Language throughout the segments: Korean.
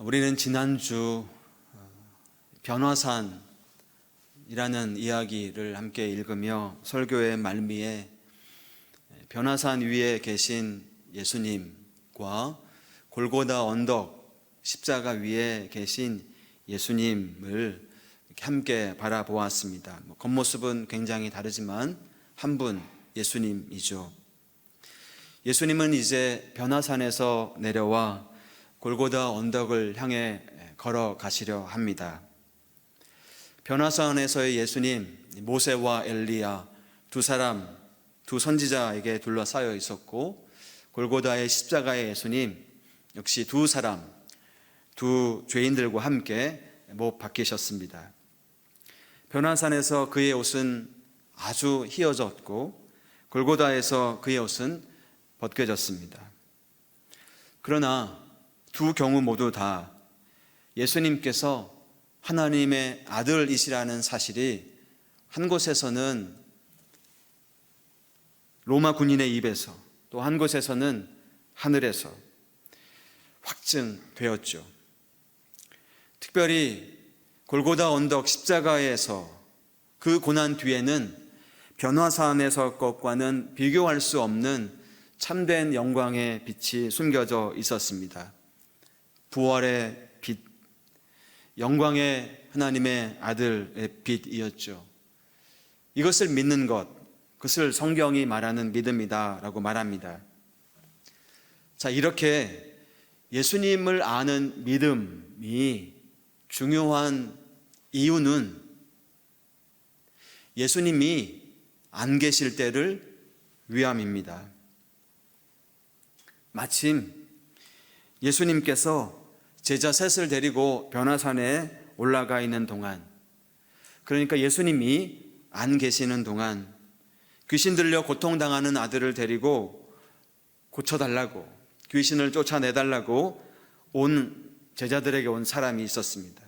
우리는 지난주 변화산이라는 이야기를 함께 읽으며 설교의 말미에 변화산 위에 계신 예수님과 골고다 언덕 십자가 위에 계신 예수님을 함께 바라보았습니다. 겉모습은 굉장히 다르지만 한 분 예수님이죠. 예수님은 이제 변화산에서 내려와 골고다 언덕을 향해 걸어가시려 합니다. 변화산에서의 예수님, 모세와 엘리야 두 선지자에게 둘러싸여 있었고, 골고다의 십자가의 예수님 역시 두 죄인들과 함께 못 박히셨습니다. 변화산에서 그의 옷은 아주 휘어졌고, 골고다에서 그의 옷은 벗겨졌습니다. 그러나 두 경우 모두 다 예수님께서 하나님의 아들이시라는 사실이 한 곳에서는 로마 군인의 입에서, 또 한 곳에서는 하늘에서 확증되었죠. 특별히 골고다 언덕 십자가에서 그 고난 뒤에는 변화산에서 것과는 비교할 수 없는 참된 영광의 빛이 숨겨져 있었습니다. 부활의 빛, 영광의 하나님의 아들의 빛이었죠. 이것을 믿는 것, 그것을 성경이 말하는 믿음이다 라고 말합니다. 자, 이렇게 예수님을 아는 믿음이 중요한 이유는 예수님이 안 계실 때를 위함입니다. 마침 예수님께서 제자 셋을 데리고 변화산에 올라가 있는 동안, 그러니까 예수님이 안 계시는 동안 귀신 들려 고통당하는 아들을 데리고 고쳐달라고, 귀신을 쫓아내달라고 제자들에게 온 사람이 있었습니다.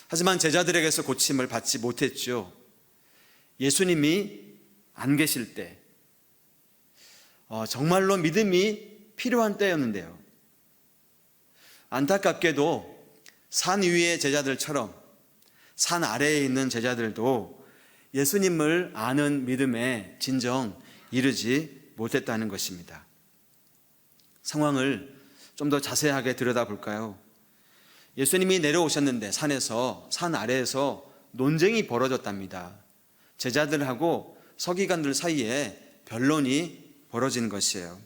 하지만 제자들에게서 고침을 받지 못했죠. 예수님이 안 계실 때, 정말로 믿음이 필요한 때였는데요. 안타깝게도 산 위의 제자들처럼 산 아래에 있는 제자들도 예수님을 아는 믿음에 진정 이르지 못했다는 것입니다. 상황을 좀 더 자세하게 들여다볼까요? 예수님이 내려오셨는데 산 아래에서 논쟁이 벌어졌답니다. 제자들하고 서기관들 사이에 변론이 벌어진 것이에요.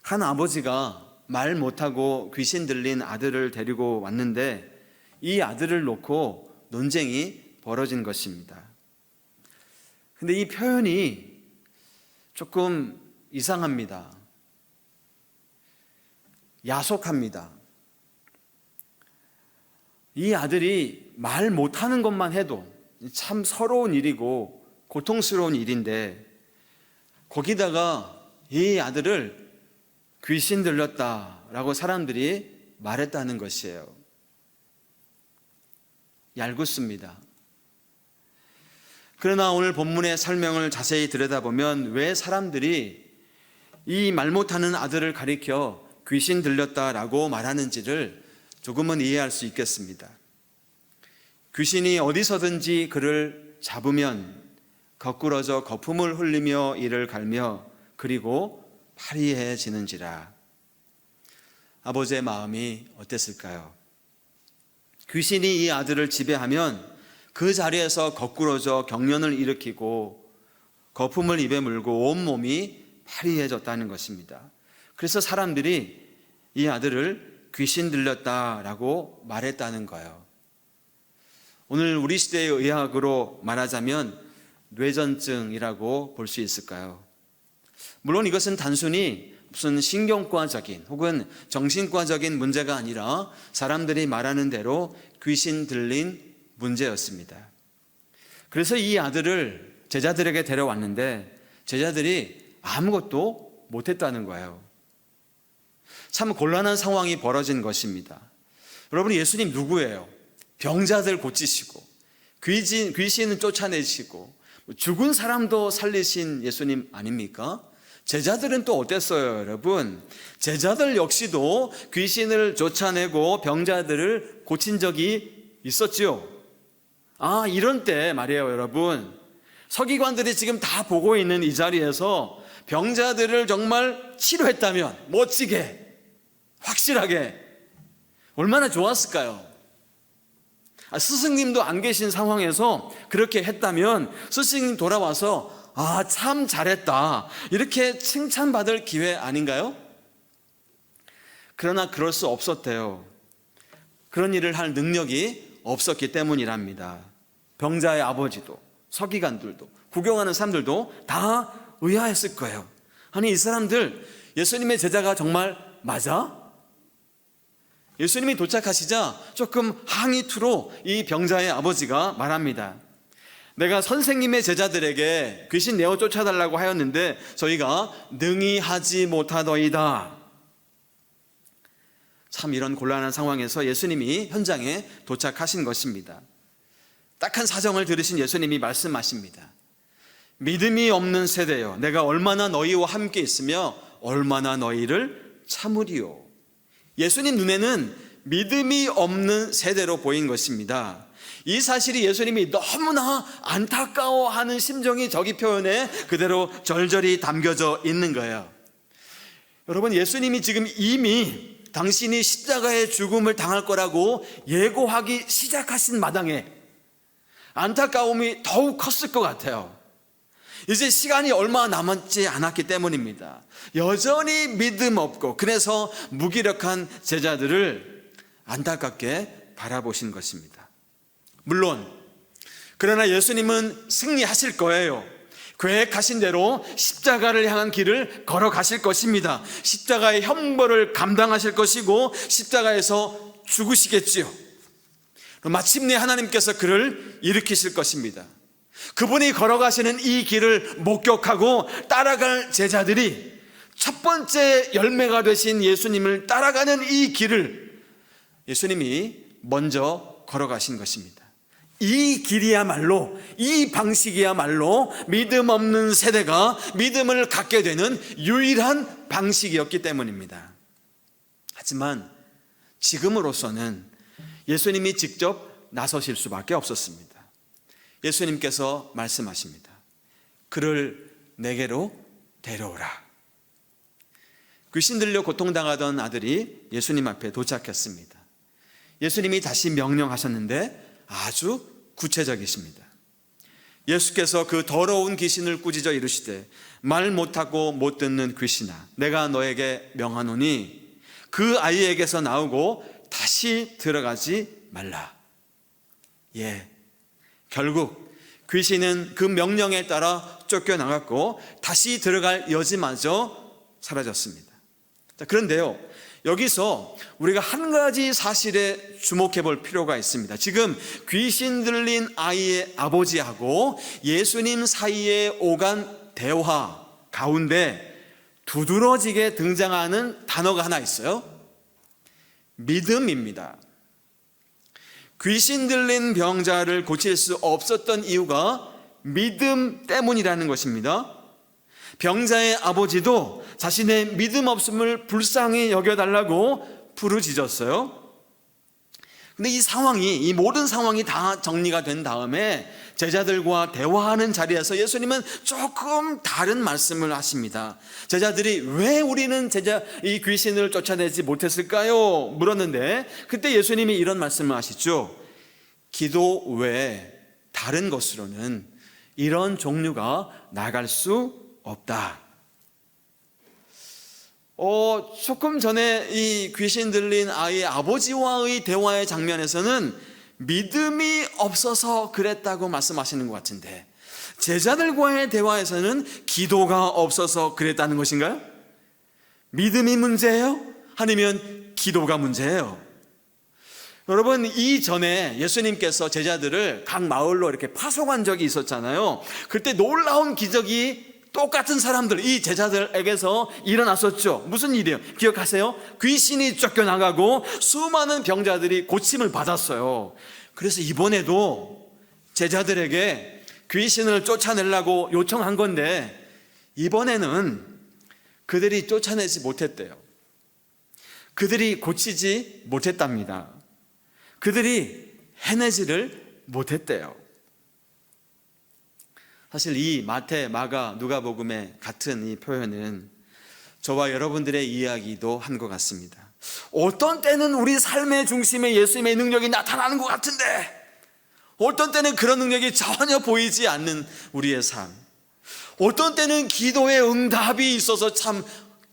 한 아버지가 말 못하고 귀신 들린 아들을 데리고 왔는데 이 아들을 놓고 논쟁이 벌어진 것입니다. 근데 이 표현이 조금 이상합니다. 야속합니다. 이 아들이 말 못하는 것만 해도 참 서러운 일이고 고통스러운 일인데, 거기다가 이 아들을 귀신 들렸다라고 사람들이 말했다는 것이에요. 얄궂습니다. 그러나 오늘 본문의 설명을 자세히 들여다보면 왜 사람들이 이 말 못하는 아들을 가리켜 귀신 들렸다라고 말하는지를 조금은 이해할 수 있겠습니다. 귀신이 어디서든지 그를 잡으면 거꾸러져 거품을 흘리며 이를 갈며 그리고 파리해지는지라. 아버지의 마음이 어땠을까요? 귀신이 이 아들을 지배하면 그 자리에서 거꾸러져 경련을 일으키고 거품을 입에 물고 온몸이 파리해졌다는 것입니다. 그래서 사람들이 이 아들을 귀신 들렸다라고 말했다는 거예요. 오늘 우리 시대의 의학으로 말하자면 뇌전증이라고 볼 수 있을까요? 물론 이것은 단순히 무슨 신경과적인 혹은 정신과적인 문제가 아니라 사람들이 말하는 대로 귀신 들린 문제였습니다. 그래서 이 아들을 제자들에게 데려왔는데 제자들이 아무것도 못했다는 거예요. 참 곤란한 상황이 벌어진 것입니다. 여러분, 예수님 누구예요? 병자들 고치시고 귀신은 쫓아내시고 죽은 사람도 살리신 예수님 아닙니까? 제자들은 또 어땠어요, 여러분? 제자들 역시도 귀신을 쫓아내고 병자들을 고친 적이 있었지요. 이런 때 말이에요, 여러분. 서기관들이 지금 다 보고 있는 이 자리에서 병자들을 정말 치료했다면, 멋지게, 확실하게, 얼마나 좋았을까요? 스승님도 안 계신 상황에서 그렇게 했다면 스승님 돌아와서 참 잘했다, 이렇게 칭찬받을 기회 아닌가요? 그러나 그럴 수 없었대요. 그런 일을 할 능력이 없었기 때문이랍니다. 병자의 아버지도, 서기관들도, 구경하는 사람들도 다 의아했을 거예요. 아니, 이 사람들 예수님의 제자가 정말 맞아? 예수님이 도착하시자 조금 항의투로 이 병자의 아버지가 말합니다. 내가 선생님의 제자들에게 귀신 내어 쫓아달라고 하였는데 저희가 능히 하지 못하더이다. 참, 이런 곤란한 상황에서 예수님이 현장에 도착하신 것입니다. 딱한 사정을 들으신 예수님이 말씀하십니다. 믿음이 없는 세대여, 내가 얼마나 너희와 함께 있으며 얼마나 너희를 참으리요. 예수님 눈에는 믿음이 없는 세대로 보인 것입니다. 이 사실이 예수님이 너무나 안타까워하는 심정이 저기 표현에 그대로 절절히 담겨져 있는 거예요. 여러분, 예수님이 지금 이미 당신이 십자가의 죽음을 당할 거라고 예고하기 시작하신 마당에 안타까움이 더욱 컸을 것 같아요. 이제 시간이 얼마 남지 않았기 때문입니다. 여전히 믿음 없고 그래서 무기력한 제자들을 안타깝게 바라보신 것입니다. 물론 그러나 예수님은 승리하실 거예요. 계획하신 대로 십자가를 향한 길을 걸어가실 것입니다. 십자가의 형벌을 감당하실 것이고 십자가에서 죽으시겠지요. 마침내 하나님께서 그를 일으키실 것입니다. 그분이 걸어가시는 이 길을 목격하고 따라갈 제자들이 첫 번째 열매가 되신 예수님을 따라가는 이 길을 예수님이 먼저 걸어가신 것입니다. 이 길이야말로, 이 방식이야말로 믿음 없는 세대가 믿음을 갖게 되는 유일한 방식이었기 때문입니다. 하지만 지금으로서는 예수님이 직접 나서실 수밖에 없었습니다. 예수님께서 말씀하십니다. 그를 내게로 데려오라. 귀신 들려 고통당하던 아들이 예수님 앞에 도착했습니다. 예수님이 다시 명령하셨는데 아주 구체적이십니다. 예수께서 그 더러운 귀신을 꾸짖어 이르시되 말 못하고 못 듣는 귀신아, 내가 너에게 명하노니 그 아이에게서 나오고 다시 들어가지 말라. 결국 귀신은 그 명령에 따라 쫓겨나갔고 다시 들어갈 여지마저 사라졌습니다. 그런데요, 여기서 우리가 한 가지 사실에 주목해 볼 필요가 있습니다. 지금 귀신 들린 아이의 아버지하고 예수님 사이에 오간 대화 가운데 두드러지게 등장하는 단어가 하나 있어요. 믿음입니다. 귀신 들린 병자를 고칠 수 없었던 이유가 믿음 때문이라는 것입니다. 병자의 아버지도 자신의 믿음 없음을 불쌍히 여겨달라고 부르짖었어요. 근데 이 모든 상황이 다 정리가 된 다음에 제자들과 대화하는 자리에서 예수님은 조금 다른 말씀을 하십니다. 제자들이 왜 우리는 이 귀신을 쫓아내지 못했을까요? 물었는데 그때 예수님이 이런 말씀을 하시죠. 기도 외에 다른 것으로는 이런 종류가 나갈 수 없다. 조금 전에 이 귀신 들린 아이의 아버지와의 대화의 장면에서는 믿음이 없어서 그랬다고 말씀하시는 것 같은데 제자들과의 대화에서는 기도가 없어서 그랬다는 것인가요? 믿음이 문제예요? 아니면 기도가 문제예요? 여러분, 이전에 예수님께서 제자들을 각 마을로 이렇게 파송한 적이 있었잖아요. 그때 놀라운 기적이 똑같은 사람들, 이 제자들에게서 일어났었죠. 무슨 일이에요? 기억하세요? 귀신이 쫓겨나가고 수많은 병자들이 고침을 받았어요. 그래서 이번에도 제자들에게 귀신을 쫓아내려고 요청한 건데 이번에는 그들이 쫓아내지 못했대요. 그들이 고치지 못했답니다. 그들이 해내지를 못했대요. 사실 이 마태, 마가, 누가복음의 같은 이 표현은 저와 여러분들의 이야기도 한 것 같습니다. 어떤 때는 우리 삶의 중심에 예수님의 능력이 나타나는 것 같은데, 어떤 때는 그런 능력이 전혀 보이지 않는 우리의 삶, 어떤 때는 기도의 응답이 있어서 참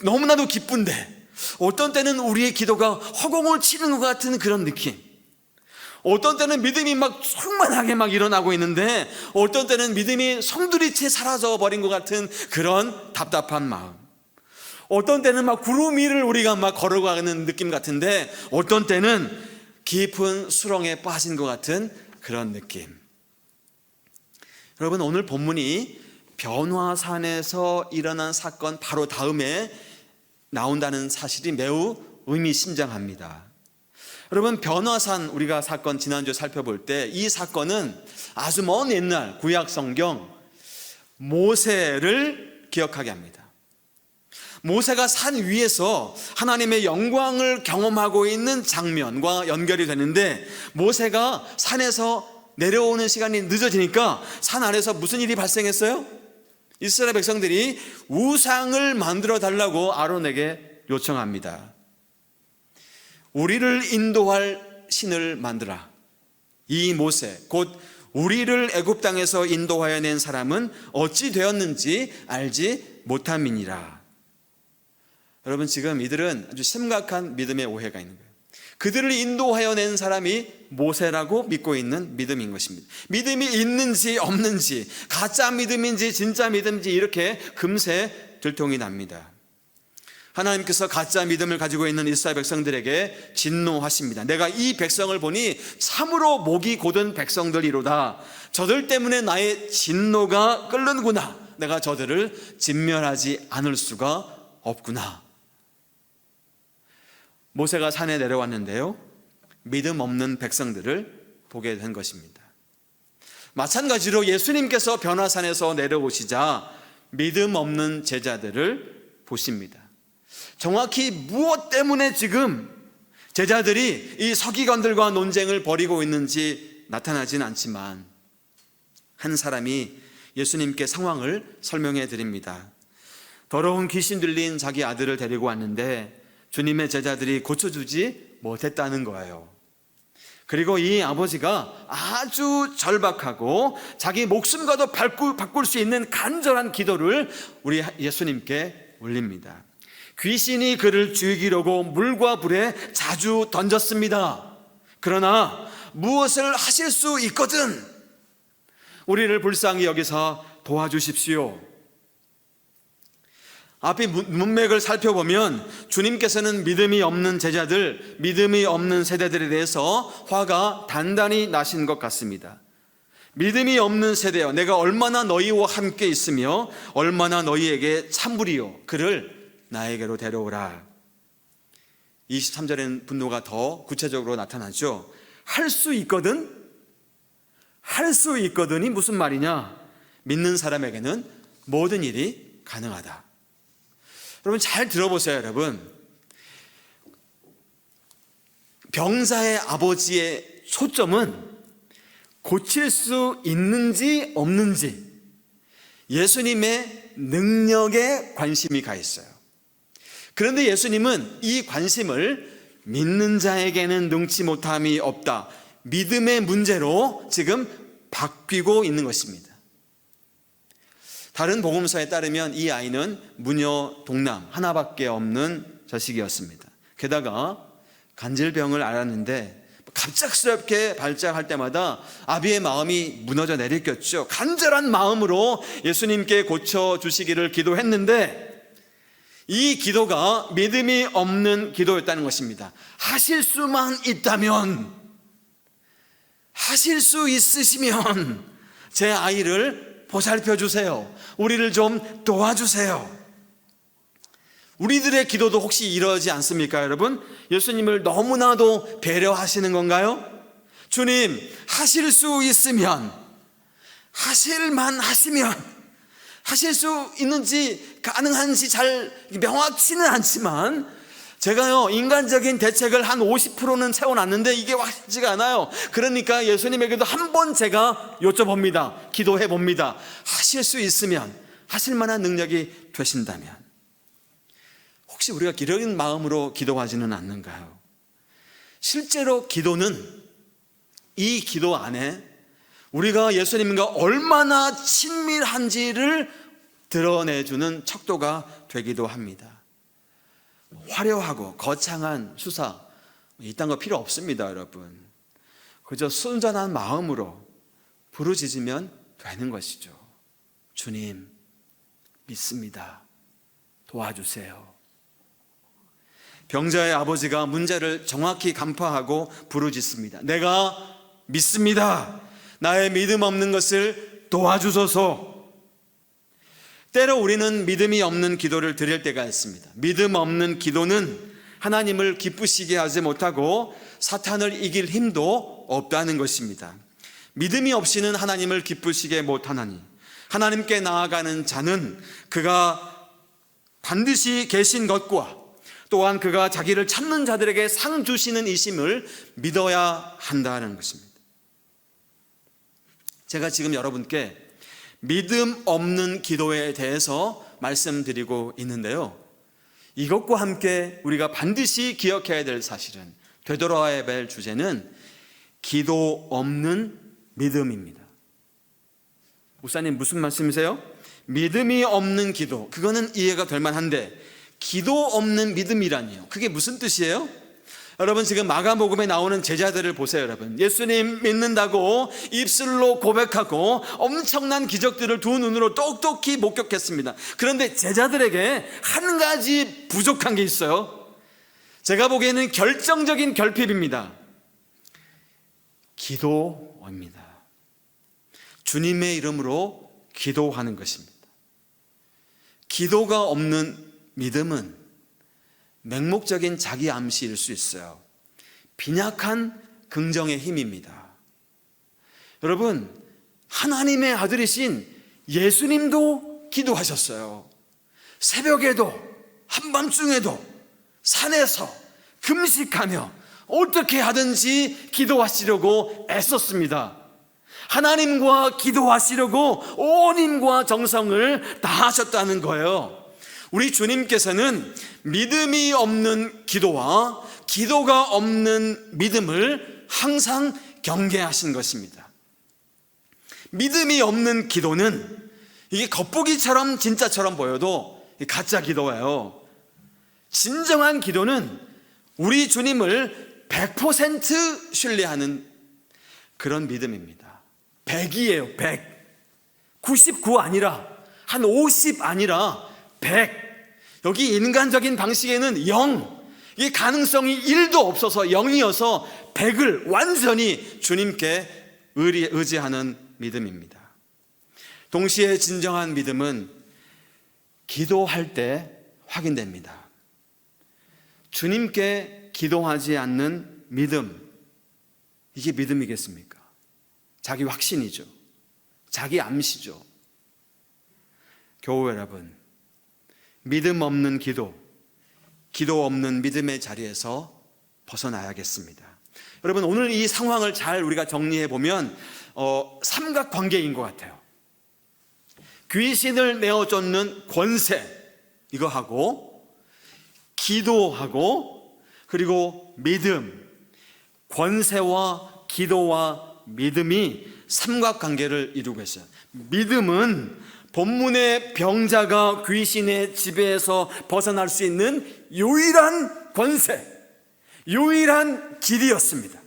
너무나도 기쁜데, 어떤 때는 우리의 기도가 허공을 치는 것 같은 그런 느낌, 어떤 때는 믿음이 막 충만하게 막 일어나고 있는데, 어떤 때는 믿음이 송두리째 사라져 버린 것 같은 그런 답답한 마음, 어떤 때는 막 구름 위를 우리가 막 걸어가는 느낌 같은데, 어떤 때는 깊은 수렁에 빠진 것 같은 그런 느낌. 여러분, 오늘 본문이 변화산에서 일어난 사건 바로 다음에 나온다는 사실이 매우 의미심장합니다. 여러분, 변화산 우리가 사건 지난주에 살펴볼 때 이 사건은 아주 먼 옛날 구약 성경 모세를 기억하게 합니다. 모세가 산 위에서 하나님의 영광을 경험하고 있는 장면과 연결이 되는데, 모세가 산에서 내려오는 시간이 늦어지니까 산 아래서 무슨 일이 발생했어요? 이스라엘 백성들이 우상을 만들어 달라고 아론에게 요청합니다. 우리를 인도할 신을 만들라. 이 모세, 곧 우리를 애굽 땅에서 인도하여 낸 사람은 어찌 되었는지 알지 못함이니라. 여러분, 지금 이들은 아주 심각한 믿음의 오해가 있는 거예요. 그들을 인도하여 낸 사람이 모세라고 믿고 있는 믿음인 것입니다. 믿음이 있는지 없는지, 가짜 믿음인지 진짜 믿음인지 이렇게 금세 들통이 납니다. 하나님께서 가짜 믿음을 가지고 있는 이스라엘 백성들에게 진노하십니다. 내가 이 백성을 보니 참으로 목이 곧은 백성들이로다. 저들 때문에 나의 진노가 끓는구나. 내가 저들을 진멸하지 않을 수가 없구나. 모세가 산에 내려왔는데요, 믿음 없는 백성들을 보게 된 것입니다. 마찬가지로 예수님께서 변화산에서 내려오시자 믿음 없는 제자들을 보십니다. 정확히 무엇 때문에 지금 제자들이 이 서기관들과 논쟁을 벌이고 있는지 나타나진 않지만, 한 사람이 예수님께 상황을 설명해 드립니다. 더러운 귀신 들린 자기 아들을 데리고 왔는데 주님의 제자들이 고쳐주지 못했다는 거예요. 그리고 이 아버지가 아주 절박하고 자기 목숨과도 바꿀 수 있는 간절한 기도를 우리 예수님께 올립니다. 귀신이 그를 죽이려고 물과 불에 자주 던졌습니다. 그러나 무엇을 하실 수 있거든 우리를 불쌍히 여기서 도와주십시오. 앞에 문맥을 살펴보면 주님께서는 믿음이 없는 제자들, 믿음이 없는 세대들에 대해서 화가 단단히 나신 것 같습니다. 믿음이 없는 세대여, 내가 얼마나 너희와 함께 있으며 얼마나 너희에게 참부리요, 그를 나에게로 데려오라. 23절에는 분노가 더 구체적으로 나타나죠. 할 수 있거든? 할 수 있거든이 무슨 말이냐? 믿는 사람에게는 모든 일이 가능하다. 여러분 잘 들어보세요. 여러분, 병사의 아버지의 초점은 고칠 수 있는지 없는지, 예수님의 능력에 관심이 가 있어요. 그런데 예수님은 이 관심을 믿는 자에게는 능치 못함이 없다, 믿음의 문제로 지금 바뀌고 있는 것입니다. 다른 복음서에 따르면 이 아이는 무녀 동남 하나밖에 없는 자식이었습니다. 게다가 간질병을 앓았는데 갑작스럽게 발작할 때마다 아비의 마음이 무너져 내리겠죠. 간절한 마음으로 예수님께 고쳐주시기를 기도했는데 이 기도가 믿음이 없는 기도였다는 것입니다. 하실 수만 있다면, 하실 수 있으시면 제 아이를 보살펴 주세요. 우리를 좀 도와주세요. 우리들의 기도도 혹시 이러지 않습니까, 여러분? 예수님을 너무나도 배려하시는 건가요? 주님, 하실 수 있으면, 하실만 하시면 하실 수 있는지 가능한지 잘 명확치는 않지만 제가요 인간적인 대책을 한 50%는 세워놨는데 이게 확실치가 않아요. 그러니까 예수님에게도 한번 제가 여쭤봅니다. 기도해 봅니다. 하실 수 있으면, 하실 만한 능력이 되신다면 혹시 우리가 기러긴 마음으로 기도하지는 않는가요? 실제로 기도는 이 기도 안에 우리가 예수님과 얼마나 친밀한지를 드러내주는 척도가 되기도 합니다. 화려하고 거창한 수사 이딴 거 필요 없습니다, 여러분. 그저 순전한 마음으로 부르짖으면 되는 것이죠. 주님, 믿습니다. 도와주세요. 병자의 아버지가 문제를 정확히 간파하고 부르짖습니다. 내가 믿습니다. 나의 믿음 없는 것을 도와주소서. 때로 우리는 믿음이 없는 기도를 드릴 때가 있습니다. 믿음 없는 기도는 하나님을 기쁘시게 하지 못하고 사탄을 이길 힘도 없다는 것입니다. 믿음이 없이는 하나님을 기쁘시게 못하나니 하나님께 나아가는 자는 그가 반드시 계신 것과 또한 그가 자기를 찾는 자들에게 상 주시는 이심을 믿어야 한다는 것입니다. 제가 지금 여러분께 믿음 없는 기도에 대해서 말씀드리고 있는데요, 이것과 함께 우리가 반드시 기억해야 될 사실은, 되돌아야 될 주제는 기도 없는 믿음입니다. 목사님 무슨 말씀이세요? 믿음이 없는 기도, 그거는 이해가 될 만한데 기도 없는 믿음이라니요, 그게 무슨 뜻이에요? 여러분 지금 마가복음에 나오는 제자들을 보세요. 여러분 예수님 믿는다고 입술로 고백하고 엄청난 기적들을 두 눈으로 똑똑히 목격했습니다. 그런데 제자들에게 한 가지 부족한 게 있어요. 제가 보기에는 결정적인 결핍입니다. 기도입니다. 주님의 이름으로 기도하는 것입니다. 기도가 없는 믿음은 맹목적인 자기 암시일 수 있어요. 빈약한 긍정의 힘입니다. 여러분, 하나님의 아들이신 예수님도 기도하셨어요. 새벽에도 한밤중에도 산에서 금식하며 어떻게 하든지 기도하시려고 애썼습니다. 하나님과 기도하시려고 온 힘과 정성을 다하셨다는 거예요. 우리 주님께서는 믿음이 없는 기도와 기도가 없는 믿음을 항상 경계하신 것입니다. 믿음이 없는 기도는 이게 겉보기처럼 진짜처럼 보여도 가짜 기도예요. 진정한 기도는 우리 주님을 100% 신뢰하는 그런 믿음입니다. 100이에요. 100. 99 아니라, 한 50 아니라 100. 여기 인간적인 방식에는 0, 이 가능성이 1도 없어서 0이어서 100을 완전히 주님께 의지하는 믿음입니다. 동시에 진정한 믿음은 기도할 때 확인됩니다. 주님께 기도하지 않는 믿음, 이게 믿음이겠습니까? 자기 확신이죠. 자기 암시죠. 교우 여러분, 믿음 없는 기도, 기도 없는 믿음의 자리에서 벗어나야겠습니다. 여러분, 오늘 이 상황을 잘 우리가 정리해 보면 삼각관계인 것 같아요. 귀신을 내어쫓는 권세, 이거 하고, 기도하고, 그리고 믿음, 권세와 기도와 믿음이 삼각관계를 이루고 있어요. 믿음은 본문의 병자가 귀신의 지배에서 벗어날 수 있는 유일한 권세, 유일한 길이었습니다.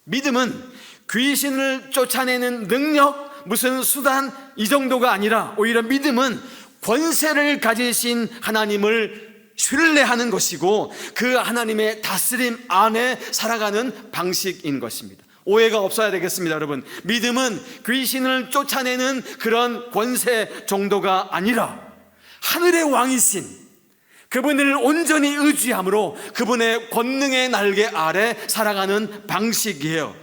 믿음은 귀신을 쫓아내는 능력, 무슨 수단, 이 정도가 아니라 오히려 믿음은 권세를 가지신 하나님을 신뢰하는 것이고 그 하나님의 다스림 안에 살아가는 방식인 것입니다. 오해가 없어야 되겠습니다, 여러분. 믿음은 귀신을 쫓아내는 그런 권세 정도가 아니라 하늘의 왕이신 그분을 온전히 의지함으로 그분의 권능의 날개 아래 살아가는 방식이에요.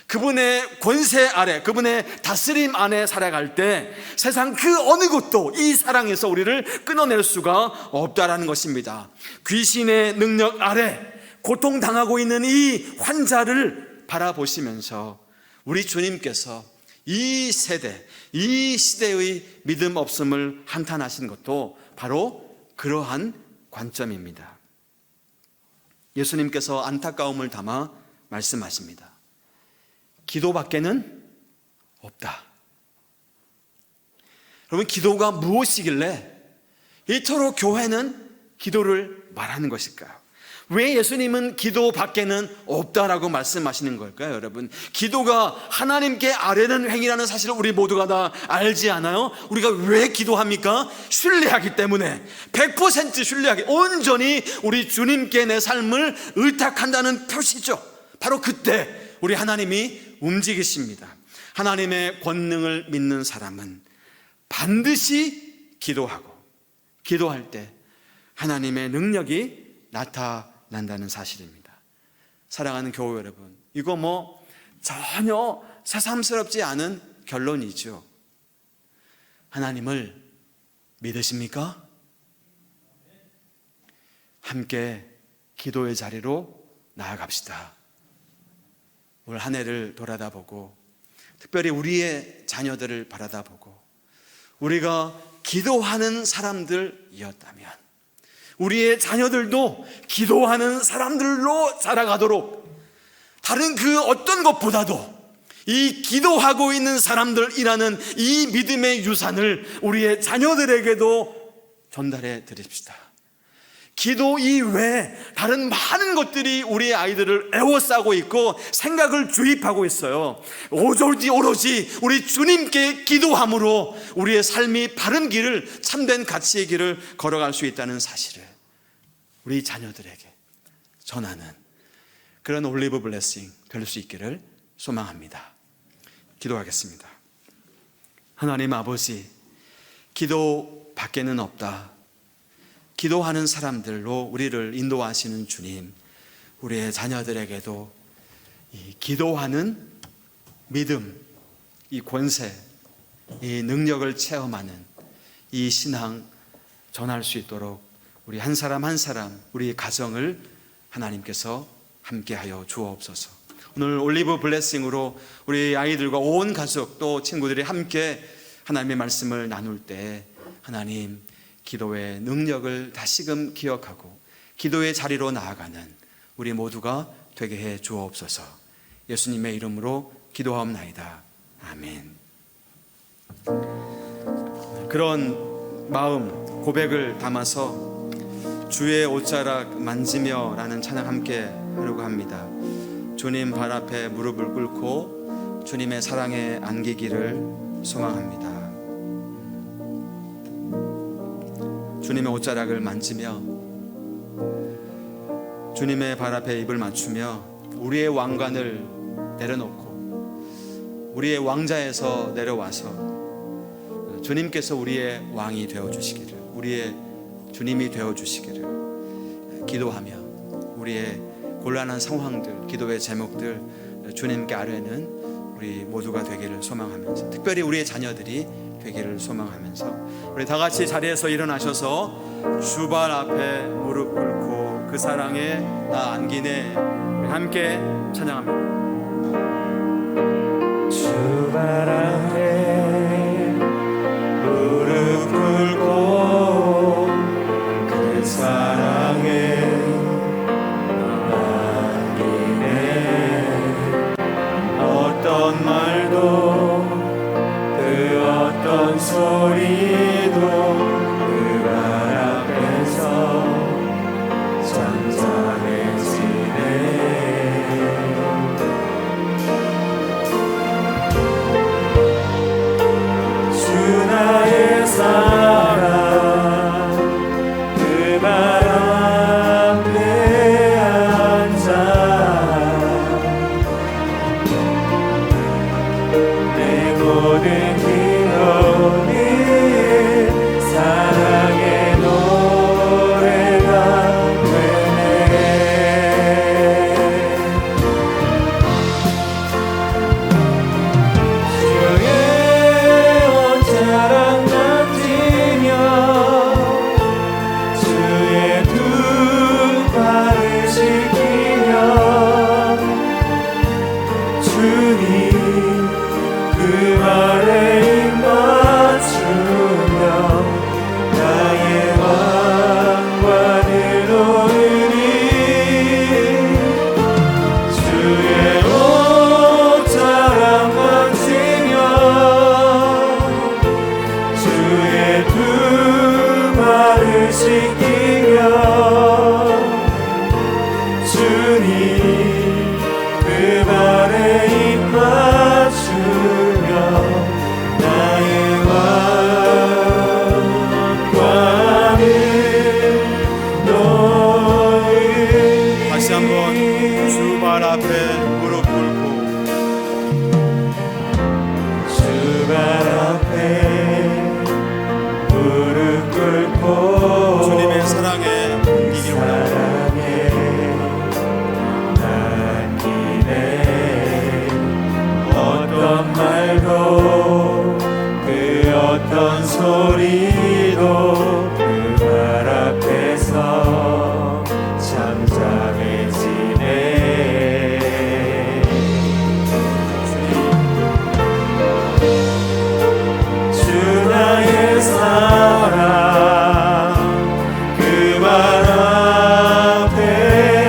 그분의 권세 아래, 그분의 다스림 안에 살아갈 때 세상 그 어느 것도 이 사랑에서 우리를 끊어낼 수가 없다라는 것입니다. 귀신의 능력 아래 고통당하고 있는 이 환자를 바라보시면서 우리 주님께서 이 세대, 이 시대의 믿음 없음을 한탄하신 것도 바로 그러한 관점입니다. 예수님께서 안타까움을 담아 말씀하십니다. 기도밖에는 없다. 여러분, 기도가 무엇이길래 이토록 교회는 기도를 말하는 것일까요? 왜 예수님은 기도밖에는 없다라고 말씀하시는 걸까요, 여러분? 기도가 하나님께 아뢰는 행위라는 사실을 우리 모두가 다 알지 않아요? 우리가 왜 기도합니까? 신뢰하기 때문에, 100% 신뢰하기, 온전히 우리 주님께 내 삶을 의탁한다는 표시죠. 바로 그때 우리 하나님이 움직이십니다. 하나님의 권능을 믿는 사람은 반드시 기도하고, 기도할 때 하나님의 능력이 나타난다는 사실입니다. 사랑하는 교회 여러분, 이거 전혀 새삼스럽지 않은 결론이죠. 하나님을 믿으십니까? 함께 기도의 자리로 나아갑시다. 올 한 해를 돌아다보고, 특별히 우리의 자녀들을 바라다보고, 우리가 기도하는 사람들이었다면 우리의 자녀들도 기도하는 사람들로 자라가도록, 다른 그 어떤 것보다도 이 기도하고 있는 사람들이라는 이 믿음의 유산을 우리의 자녀들에게도 전달해 드립시다. 기도 이외에 다른 많은 것들이 우리의 아이들을 애워싸고 있고 생각을 주입하고 있어요. 오로지 우리 주님께 기도함으로 우리의 삶이 바른 길을, 참된 가치의 길을 걸어갈 수 있다는 사실을 우리 자녀들에게 전하는 그런 올리브 블레싱 될 수 있기를 소망합니다. 기도하겠습니다. 하나님 아버지, 기도 밖에는 없다. 기도하는 사람들로 우리를 인도하시는 주님, 우리의 자녀들에게도 이 기도하는 믿음, 이 권세, 이 능력을 체험하는 이 신앙 전할 수 있도록 우리 한 사람 한 사람, 우리 가정을 하나님께서 함께하여 주옵소서. 오늘 올리브 블레싱으로 우리 아이들과 온 가족 또 친구들이 함께 하나님의 말씀을 나눌 때 하나님, 기도의 능력을 다시금 기억하고 기도의 자리로 나아가는 우리 모두가 되게 해 주옵소서. 예수님의 이름으로 기도하옵나이다. 아멘. 그런 마음, 고백을 담아서 주의 옷자락 만지며 라는 찬양 함께 하려고 합니다. 주님 발 앞에 무릎을 꿇고 주님의 사랑에 안기기를 소망합니다. 주님의 옷자락을 만지며 주님의 발 앞에 입을 맞추며 우리의 왕관을 내려놓고 우리의 왕자에서 내려와서 주님께서 우리의 왕이 되어주시기를, 우리의 주님이 되어주시기를 기도하며 우리의 곤란한 상황들, 기도의 제목들 주님께 아뢰는 우리 모두가 되기를 소망하면서, 특별히 우리의 자녀들이 되기를 소망하면서 우리 다 같이 자리에서 일어나셔서 주발 앞에 무릎 꿇고 그 사랑에 나 안기네, 우리 함께 찬양합니다. 주발 앞에 무릎 꿇고 그 사랑에 어떤 말도 그 어떤 소리도 그 발 앞에서 잠잠해지네. 지키며 주님 그 발에 입 맞추며 나의 왕관을 놓으리. 다시 한번 주 발 앞에 무릎 꿇고 주 발 앞에 무릎 꿇고 주님의 사랑에 옮기길 원합니다. 어떤 말도 그 어떤 소리도 그 말 앞에서 잠잠해지네. 주 나의 사랑 그 말 앞에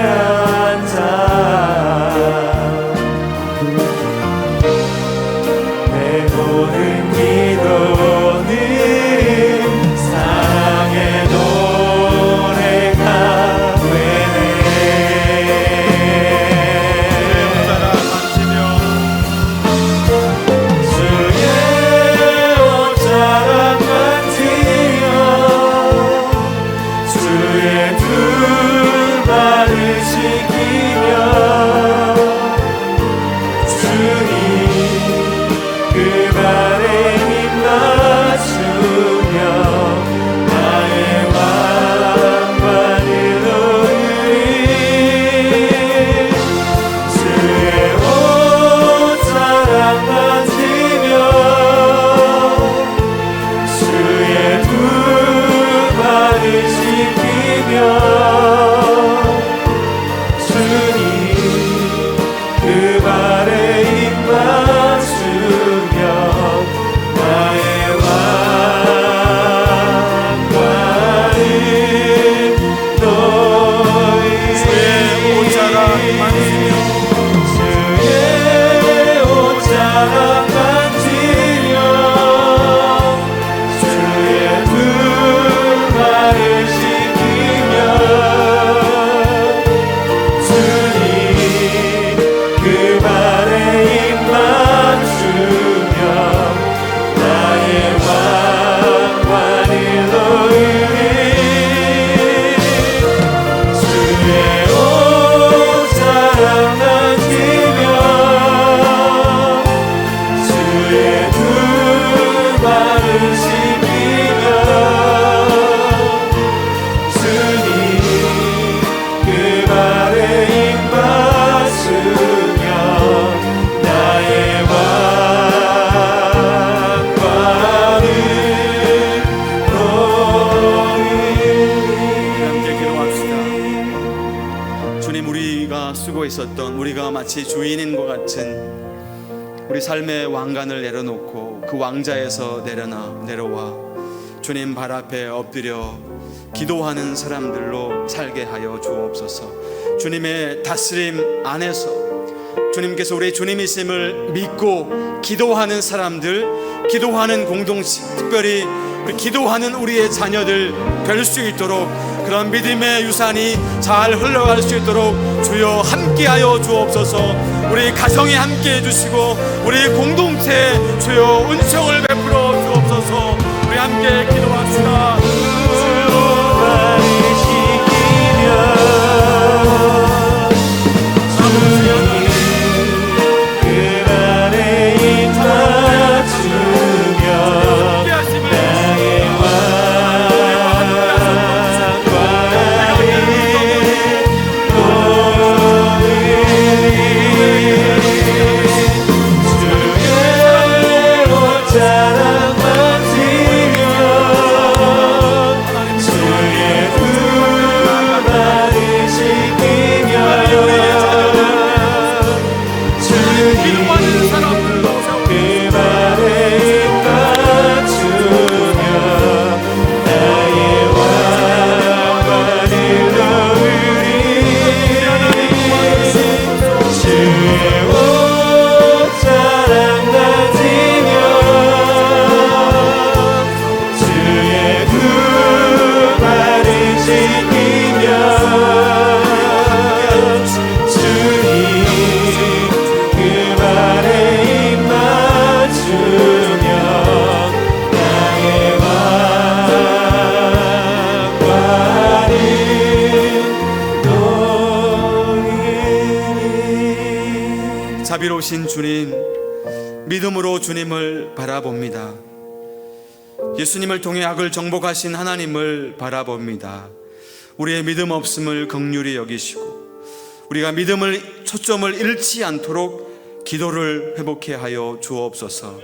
앉아 내 모든 기도는 사랑의 노래가 되네. 모자라 만지며 주의 옷자락 만지며 주의 두 발을 지키며 주님 그 발에 입 맞추며 나의 왕관을 놓으리. 주의 옷자락 만지며 주의 두 발을 지키며 주님 그 발에 입 맞추며 나의 왕관을 놓으리. 주의 옷자락 만지며 주의 옷자락 만지며 주의 두 발을 지키며 주님 그 발에 입 맞추며 나의 왕관을 놓으리. 주의 옷자락 만지며 주의 두 발을 지키며 주님 그 발에 입 맞추며 나의 왕관을 함께 놓으리. 기도합시다. 주님, 우리가 쓰고 있었던, 우리가 마치 주인인 것 같은 우리 삶의 왕관을 내려놓고 그 왕자에서 내려와 주님 발 앞에 엎드려 기도하는 사람들로 살게 하여 주옵소서. 주님의 다스림 안에서 주님께서 우리 주님이심을 믿고 기도하는 사람들, 기도하는 공동체, 특별히 우리 기도하는 우리의 자녀들 될 수 있도록 그런 믿음의 유산이 잘 흘러갈 수 있도록 주여 함께하여 주옵소서. 우리 가정에 함께해 주시고 우리 공동체에 주여 은총을 베풀어 주옵소서. 우리 함께 기도합시다. 사랑 만지며 자비로우신 주님, 믿음으로 주님을 바라봅니다. 예수님을 통해 악을 정복하신 하나님을 바라봅니다. 우리의 믿음 없음을 긍휼히 여기시고 우리가 믿음을 초점을 잃지 않도록 기도를 회복해 하여 주옵소서.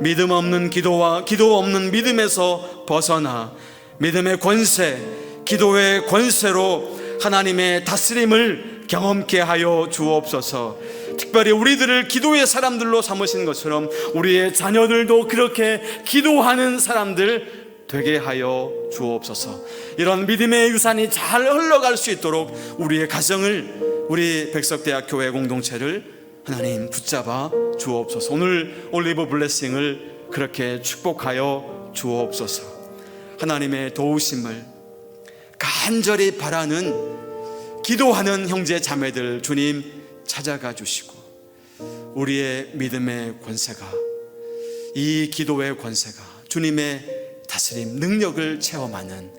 믿음 없는 기도와 기도 없는 믿음에서 벗어나 믿음의 권세, 기도의 권세로 하나님의 다스림을 경험케 하여 주옵소서. 특별히 우리들을 기도의 사람들로 삼으신 것처럼 우리의 자녀들도 그렇게 기도하는 사람들 되게 하여 주옵소서. 이런 믿음의 유산이 잘 흘러갈 수 있도록 우리의 가정을, 우리 백석대학교회 공동체를 하나님 붙잡아 주옵소서. 오늘 올리브 블레싱을 그렇게 축복하여 주옵소서. 하나님의 도우심을 간절히 바라는 기도하는 형제 자매들 주님 찾아가 주시고 우리의 믿음의 권세가, 이 기도의 권세가 주님의 다스림 능력을 체험하는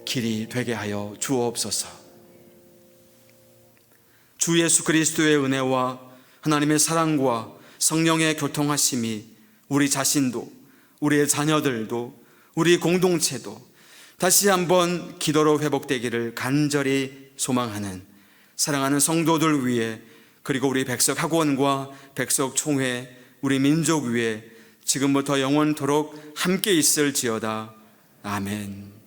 길이 되게 하여 주옵소서. 주 예수 그리스도의 은혜와 하나님의 사랑과 성령의 교통하심이 우리 자신도, 우리의 자녀들도, 우리 공동체도 다시 한번 기도로 회복되기를 간절히 소망하는 사랑하는 성도들 위해, 그리고 우리 백석학원과 백석총회, 우리 민족 위에 지금부터 영원토록 함께 있을지어다. 아멘.